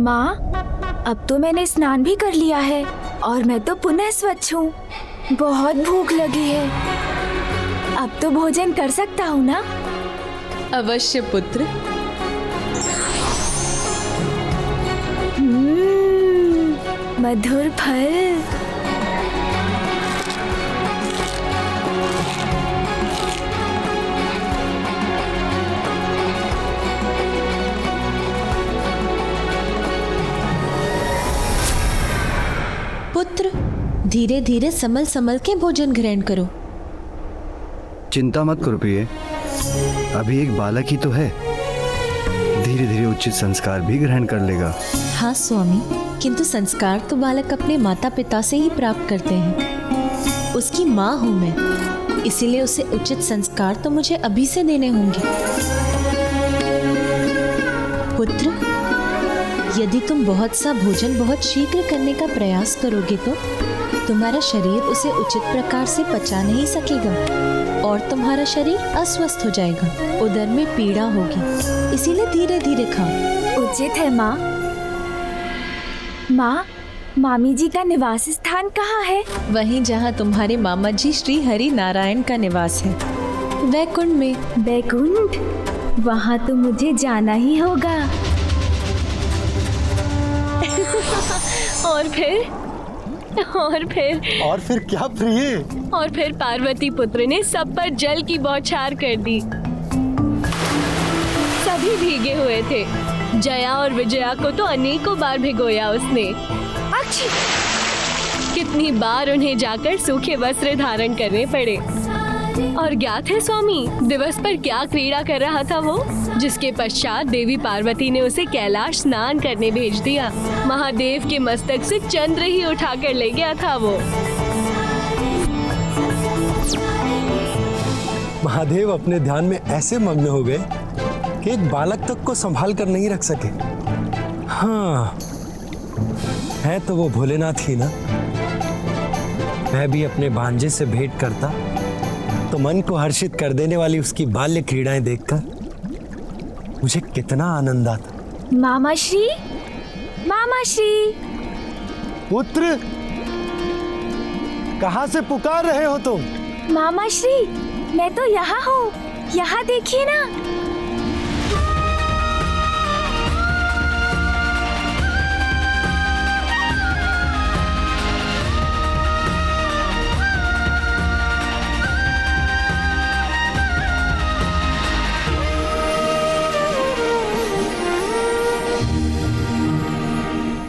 माँ, अब तो मैंने स्नान भी कर लिया है और मैं तो पुनः स्वच्छ हूँ। बहुत भूख लगी है, अब तो भोजन कर सकता हूँ ना? अवश्य पुत्र। मधुर फल। पुत्र, धीरे धीरे संभल संभल के भोजन ग्रहण करो। चिंता मत करो प्रिय, अभी एक बालक ही तो है, धीरे धीरे उचित संस्कार भी ग्रहण कर लेगा। हाँ स्वामी, किंतु संस्कार तो बालक अपने माता पिता से ही प्राप्त करते हैं। उसकी माँ हूँ मैं, इसीलिए उसे उचित संस्कार तो मुझे अभी से देने होंगे। पुत्र, यदि तुम बहुत सा भोजन बहुत शीघ्र करने का प्रयास करोगे तो तुम्हारा शरीर उसे उचित प्रकार से पचा नहीं सकेगा और तुम्हारा शरीर अस्वस्थ हो जाएगा, उदर में पीड़ा होगी। इसीलिए धीरे धीरे खाओ। उचित है माँ। माँ, मामी जी का निवास स्थान कहाँ है? वहीं जहाँ तुम्हारे मामा जी श्री हरि नारायण का निवास है, वैकुंठ में। वैकुंठ? वहाँ तो मुझे जाना ही होगा। और फिर क्या प्रिय? और फिर पार्वती पुत्र ने सब पर जल की बौछार कर दी। सभी भीगे हुए थे। जया और विजया को तो अनेकों बार भिगोया उसने। कितनी बार उन्हें जाकर सूखे वस्त्र धारण करने पड़े। और ज्ञात है स्वामी, दिवस पर क्या क्रीड़ा कर रहा था वो, जिसके पश्चात देवी पार्वती ने उसे कैलाश स्नान करने भेज दिया। महादेव के मस्तक से चंद्र ही उठा कर ले गया था वो। महादेव अपने ध्यान में ऐसे मग्न हो गए कि एक बालक तक को संभाल कर नहीं रख सके। हाँ, है तो वो भोलेनाथ ही ना। मैं भी अपने भांजे से भेंट करता तो मन को हर्षित कर देने वाली उसकी बाल्य क्रीड़ाएं देखकर मुझे कितना आनंद आता। मामा श्री, मामा श्री। पुत्र, कहाँ से पुकार रहे हो तुम? मामा श्री, मैं तो यहाँ हूँ, यहाँ देखिए ना।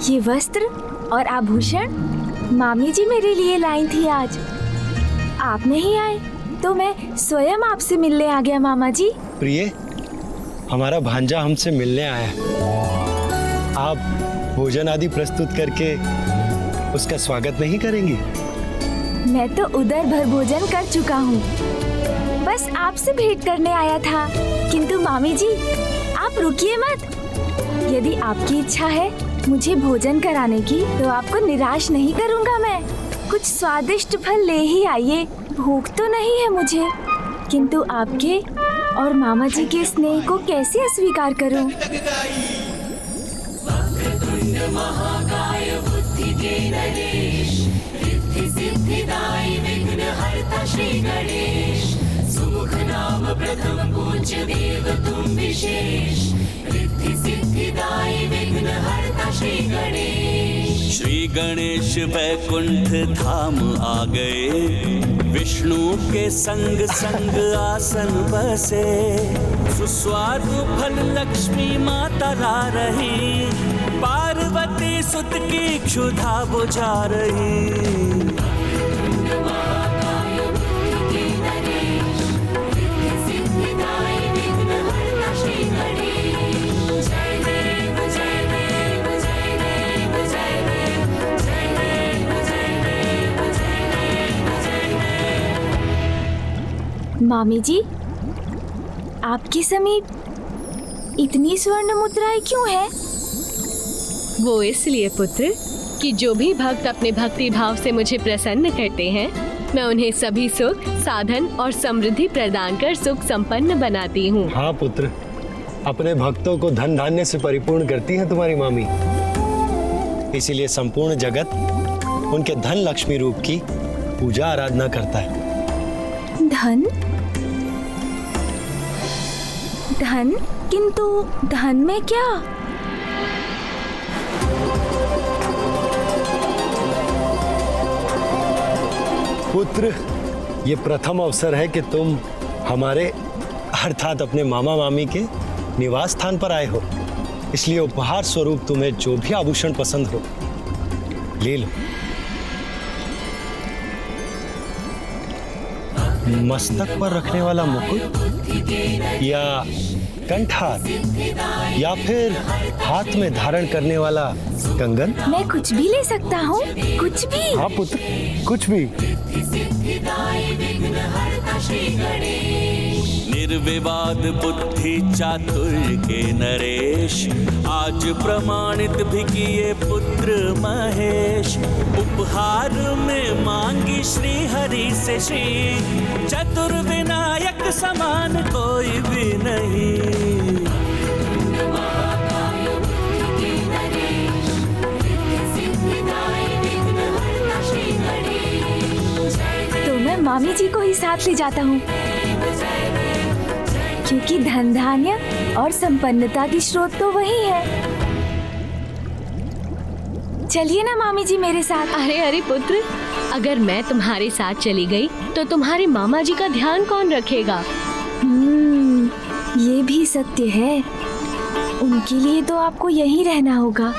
ये वस्त्र और आभूषण मामी जी मेरे लिए लाई थी आज। आप नहीं आए तो मैं स्वयं आपसे मिलने आ गया मामा जी। प्रिय, हमारा भांजा हमसे मिलने आया है। आप भोजन आदि प्रस्तुत करके उसका स्वागत नहीं करेंगी? मैं तो उदर भर भोजन कर चुका हूँ, बस आपसे भेंट करने आया था। किंतु मामी जी, आप रुकिए मत। यदि आपकी इच्छा है मुझे भोजन कराने की तो आपको निराश नहीं करूँगा मैं। कुछ स्वादिष्ट फल ले ही आइए, भूख तो नहीं है मुझे, किंतु आपके और मामा जी के स्नेह को कैसे अस्वीकार करूं? सुमुख नाम प्रथम पूज्य देव तुम विशेष, रिद्धि सिद्धिदायी विघ्न हरता श्री गणेश। श्री गणेश वैकुंठ धाम आ गए, विष्णु के संग संग आसन बसे। सुस्वादु फल लक्ष्मी माता ला रही, पार्वती सुत की क्षुधा बुझा रही। मामी जी, आपके समीप इतनी स्वर्ण मुद्राएं क्यों है? वो इसलिए पुत्र कि जो भी भक्त अपने भक्ति भाव से मुझे प्रसन्न करते हैं, मैं उन्हें सभी सुख, साधन और समृद्धि प्रदान कर सुख संपन्न बनाती हूँ। हाँ पुत्र, अपने भक्तों को धन धान्य से परिपूर्ण करती है तुम्हारी मामी। इसीलिए संपूर्ण जगत उनके धन लक्ष्मी रूप की पूजा आराधना करता है। धन? धन? किंतु धन में क्या? पुत्र, ये प्रथम अवसर है कि तुम हमारे अर्थात अपने मामा मामी के निवास स्थान पर आए हो, इसलिए उपहार स्वरूप तुम्हें जो भी आभूषण पसंद हो ले लो। मस्तक पर रखने वाला मुकुट या कंठार या फिर हाथ में धारण करने वाला कंगन? मैं कुछ भी ले सकता हूँ, कुछ भी। हाँ पुत्र, कुछ भी। निर्विवाद बुद्धि चातुर्य के नरेश, आज प्रमाणित भी किए पुत्र महेश। उपहार में मांगी श्री हरि से श्री, चतुर्विनायक समान कोई भी नहीं। तो मैं मामी जी को ही साथ ले जाता हूँ, क्योंकि धन धान्य और संपन्नता की स्रोत तो वही है। चलिए ना मामी जी मेरे साथ। अरे अरे पुत्र, अगर मैं तुम्हारे साथ चली गई तो तुम्हारे मामा जी का ध्यान कौन रखेगा? ये भी सत्य है। उनके लिए तो आपको यहीं रहना होगा।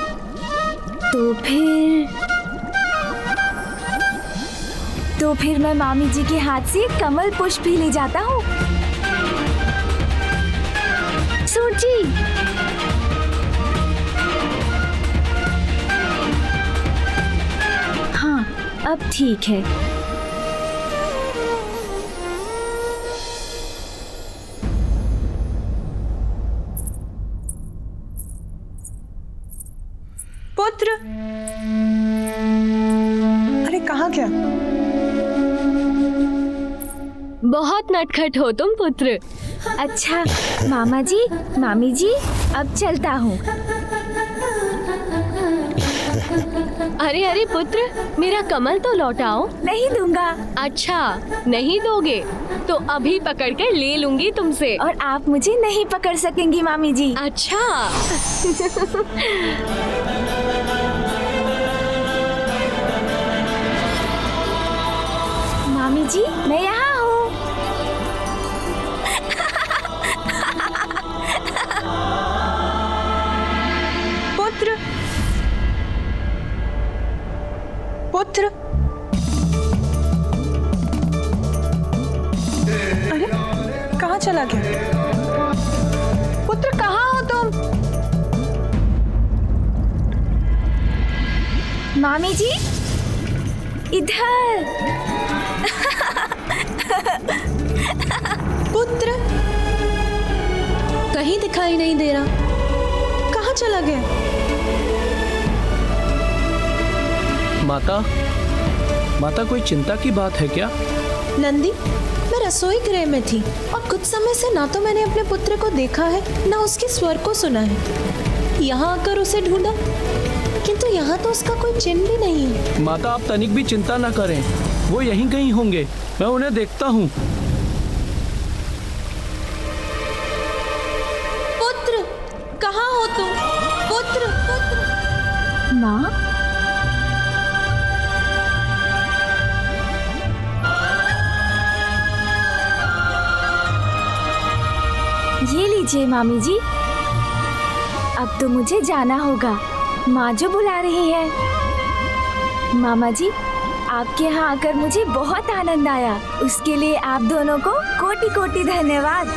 तो फिर मैं मामी जी के हाथ से कमल पुष्प भी ले जाता हूँ। सूची, हाँ अब ठीक है। पुत्र, अरे कहाँ क्या? बहुत नटखट हो तुम पुत्र। अच्छा मामा जी, मामी जी, अब चलता हूँ। अरे अरे पुत्र, मेरा कमल तो लौटाओ। नहीं दूंगा। अच्छा नहीं दोगे तो अभी पकड़ कर ले लूंगी तुमसे। और आप मुझे नहीं पकड़ सकेंगी मामी जी। अच्छा मामी जी, मैं यहाँ हूँ। पुत्र, पुत्र, अरे कहाँ चला गया? पुत्र कहाँ हो तुम? मामी जी, इधर। पुत्र कहीं दिखाई नहीं दे रहा, कहाँ चला गया? माता कोई चिंता की बात है क्या? नंदी, मैं रसोई गृह में थी और कुछ समय से ना तो मैंने अपने पुत्र को देखा है ना उसके स्वर को सुना है। यहाँ आकर उसे ढूंढा, किंतु यहाँ तो उसका कोई चिन्ह भी नहीं है। माता आप तनिक भी चिंता न करें, वो यहीं कहीं होंगे, मैं उन्हें देखता हूँ। पुत्र कहाँ हो तुम? पुत्र, पुत्र। माँ, ये लीजिए मामी जी। अब तो मुझे जाना होगा, माँ जो बुला रही है। मामा जी, आपके यहाँ आकर मुझे बहुत आनंद आया। उसके लिए आप दोनों को कोटि कोटि धन्यवाद।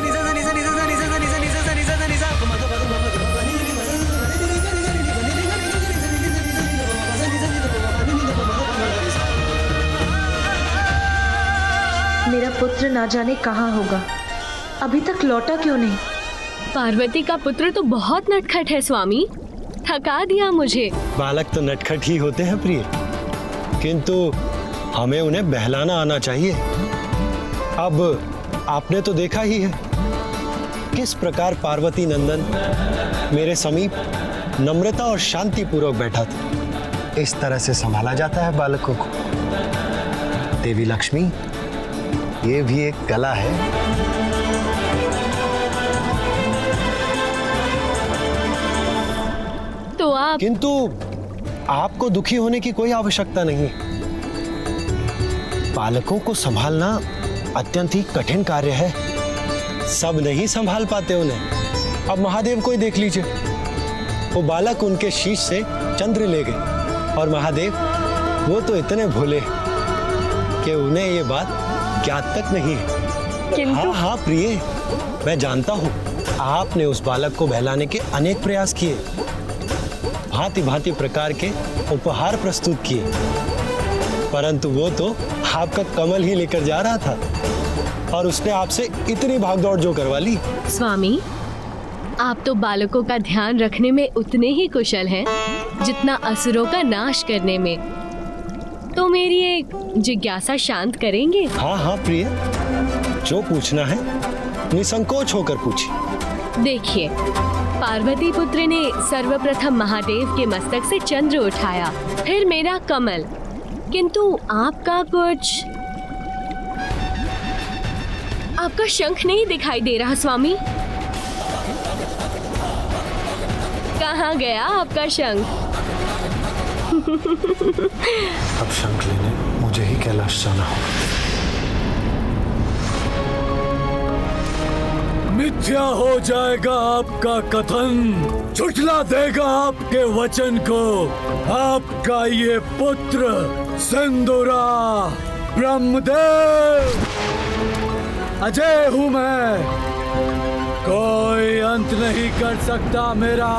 मेरा पुत्र ना जाने कहाँ होगा, अभी तक लौटा क्यों नहीं? पार्वती का पुत्र तो बहुत नटखट है स्वामी, थका दिया मुझे। बालक तो नटखट ही होते हैं प्रिय, किंतु हमें उन्हें बहलाना आना चाहिए। अब आपने तो देखा ही है किस प्रकार पार्वती नंदन मेरे समीप नम्रता और शांति पूर्वक बैठा था। इस तरह से संभाला जाता है बालकों को। देवी लक्ष्मी, ये भी एक कला है। तो आप किंतु आपको दुखी होने की कोई आवश्यकता नहीं। बालकों को संभालना अत्यंत ही कठिन कार्य है। सब नहीं संभाल पाते उन्हें। अब महादेव को ही देख लीजिए, वो बालक उनके शीश से चंद्र ले गए, और महादेव वो तो इतने भोले कि उन्हें ये बात ज्ञात तक नहीं है। हाँ हाँ प्रिय, मैं जानता हूँ आपने उस बालक को बहलाने के अनेक प्रयास किए, भांति भांति प्रकार के उपहार प्रस्तुत किए, परंतु वो तो आपका कमल ही लेकर जा रहा था, और उसने आपसे इतनी भागदौड़ जो करवा ली। स्वामी, आप तो बालकों का ध्यान रखने में उतने ही कुशल हैं जितना असुरों का नाश करने में। तो मेरी एक जिज्ञासा शांत करेंगे? हाँ हाँ प्रिय, जो पूछना है निसंकोच होकर पूछिए। देखिए, पार्वती पुत्र ने सर्वप्रथम महादेव के मस्तक से चंद्र उठाया, फिर मेरा कमल, किंतु आपका शंख नहीं दिखाई दे रहा स्वामी। कहाँ गया आपका शंख? अब शंख लेने मुझे ही कैलाश जाना होगा। मिथ्या हो जाएगा आपका कथन, झुठला देगा आपके वचन को। आपका ये पुत्र सिंदूरा ब्रह्मदेव, अजय हूं मैं, कोई अंत नहीं कर सकता मेरा।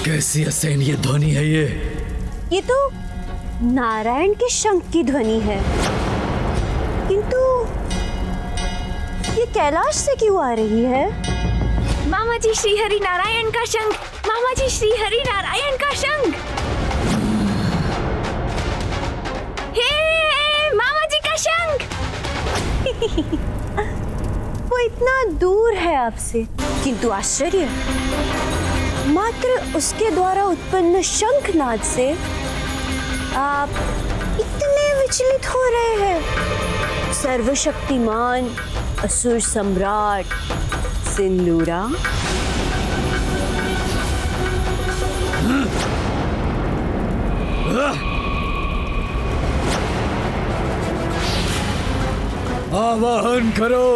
कैसी असहनीय ध्वनि है ये तो नारायण के शंख की ध्वनि है, किंतु ये कैलाश से क्यों आ रही है? मामा जी, श्री हरि नारायण का शंख। मामा जी, श्री हरि नारायण का शंख। हे मामा जी का शंख। वो इतना दूर है आपसे, किंतु आश्चर्य, मात्र उसके द्वारा उत्पन्न शंखनाद से आप इतने विचलित हो रहे हैं। सर्वशक्तिमान असुर सम्राट सिंदूरा, आवाहन करो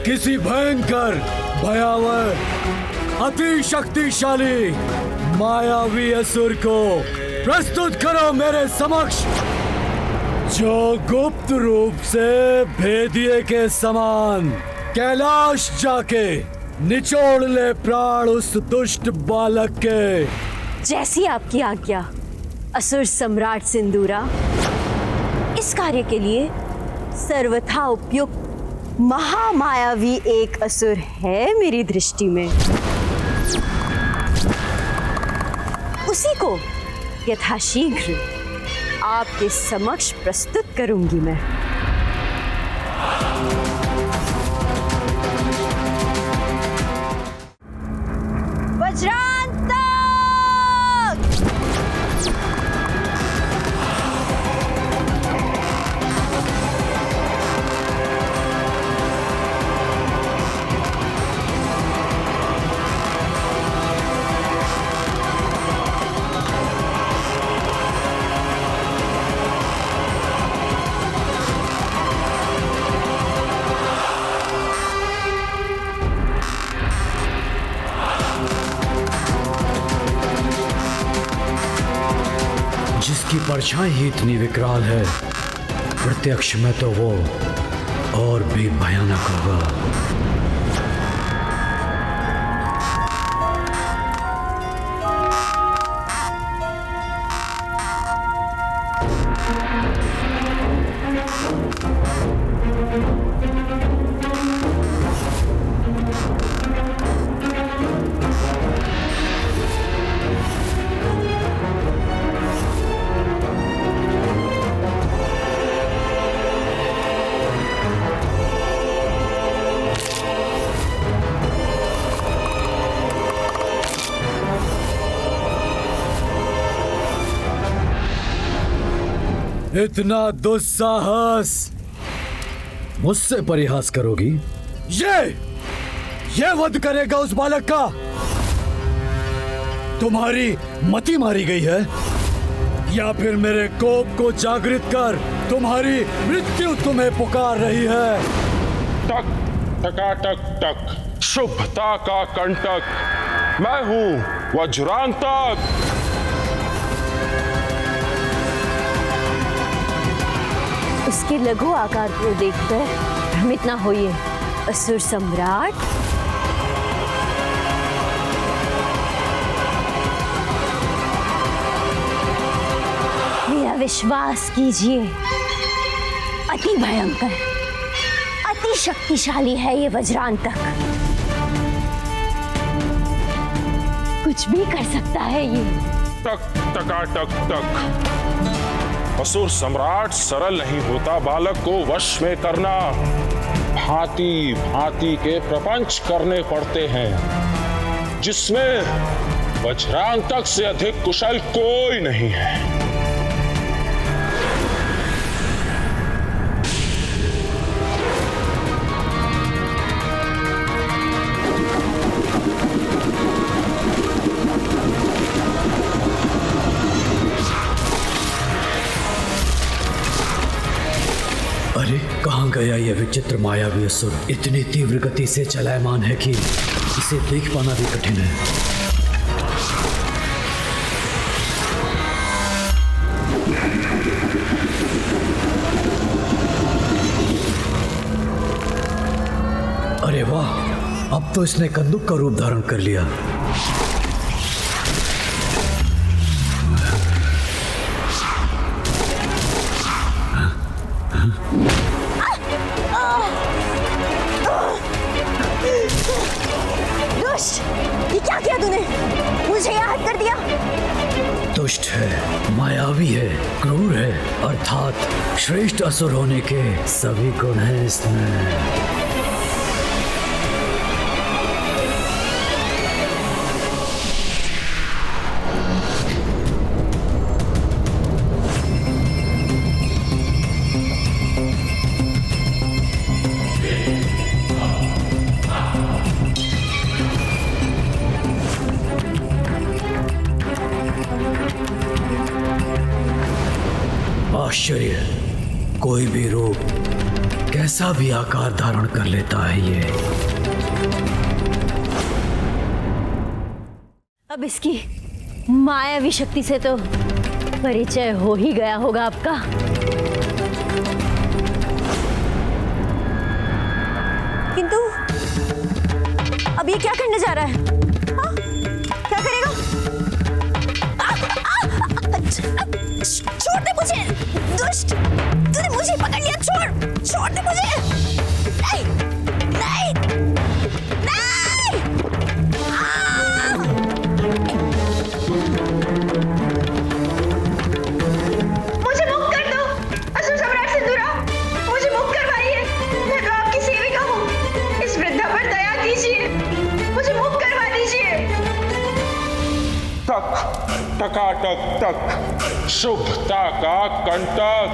किसी भयंकर, भयावह, अति शक्तिशाली मायावी असुर को प्रस्तुत करो मेरे समक्ष, जो गुप्त रूप से भेदिए के समान कैलाश जाके निचोड़ ले प्राण उस दुष्ट बालक के। जैसी आपकी आज्ञा असुर सम्राट सिंदूरा। इस कार्य के लिए सर्वथा उपयुक्त महामायावी एक असुर है मेरी दृष्टि में, उसी को यथाशीघ्र आपके समक्ष प्रस्तुत करूंगी मैं। वज्रांतक! जिसकी परछाई ही इतनी विकराल है, प्रत्यक्ष में तो वो और भी भयानक होगा। इतना दुस्साहस मुझसे परिहास करोगी? ये वध करेगा उस बालक का? तुम्हारी मति मारी गई है या फिर मेरे कोप को जागृत कर तुम्हारी मृत्यु तुम्हें पुकार रही है? टक टकाटक टक, शुभता का कंटक, मैं हूं वज्रांतक। उसके लघु आकार को देखकर भ्रमित ना होइए असुर सम्राट। मेरा विश्वास कीजिए, अति भयंकर, अति शक्तिशाली है ये वज्रांतक। कुछ भी कर सकता है ये। टक टकाटक टक, असुर सम्राट सरल नहीं होता बालक को वश में करना। भांति भांति के प्रपंच करने पड़ते हैं जिसमें वज्रांतक से अधिक कुशल कोई नहीं है। अरे कहाँ गया यह विचित्र मायावी असुर? इतनी तीव्र गति से चलायमान है कि इसे देख पाना भी कठिन है। अरे वाह, अब तो इसने कंदुक का रूप धारण कर लिया। दुष्ट, ये क्या किया तूने? मुझे यहाँ हट कर दिया। दुष्ट है, मायावी है, क्रूर है, अर्थात श्रेष्ठ असुर होने के सभी गुण हैं इसमें। आश्चर्य, कोई भी रूप, कैसा भी आकार धारण कर लेता है ये। अब इसकी मायावी शक्ति से तो परिचय हो ही गया होगा आपका। किंतु अब ये क्या करने जा रहा है? हाँ? क्या करेगा? छोड़ दे मुझे, दुष्ट! तूने मुझे पकड़ लिया, छोड़ दे मुझे! नहीं, नहीं, नहीं! मुझे मुक्त कर दो, असुर सम्राट सिंदूरा! मुझे मुक्त करवाइए, मैं तो आपकी सेविका हूँ। इस वृद्धा पर दया कीजिए, मुझे मुक्त करवा दीजिए। टक टकाटक टक, शुभता का कंटक,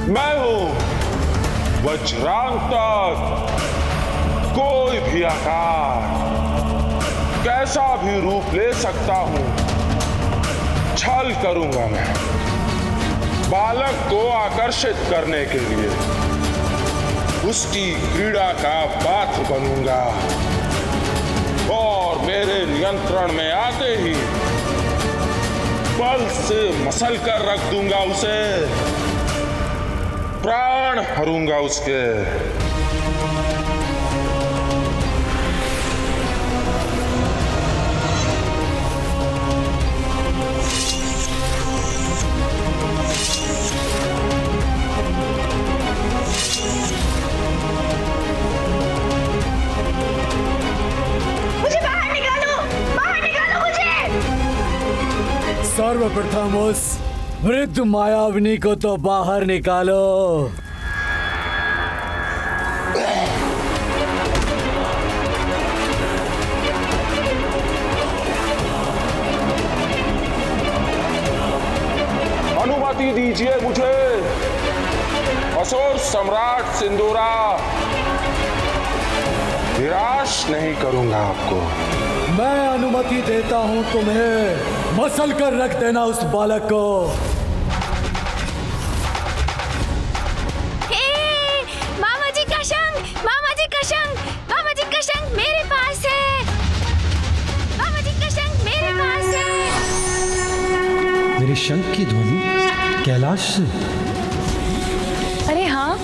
मैं हूं वज्रांतक। कोई भी आकार, कैसा भी रूप ले सकता हूं। छल करूंगा मैं बालक को आकर्षित करने के लिए। उसकी क्रीड़ा का पात्र बनूंगा और मेरे नियंत्रण में आते ही बल से मसल कर रख दूंगा उसे, प्राण हरूंगा उसके। मुझे बाहर निकालो मुझे! सर्वप्रथम उस वृद्ध मायाविनी को तो बाहर निकालो। अनुमति दीजिए मुझे। असुर सम्राट सिंदूरा, निराश नहीं करूंगा आपको। मैं अनुमति देता हूं तुम्हें मसल कर रख देना उस बालक को। मामा जी का शंख, मामा जी का शंख, मामा जी का शंख मेरे पास है, मामा जी का शंख मेरे पास है। मेरे शंख की ध्वनि कैलाश से। अरे हाँ,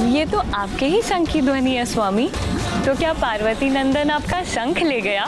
ये तो आपके ही शंख की ध्वनि है स्वामी। तो क्या पार्वती नंदन आपका शंख ले गया?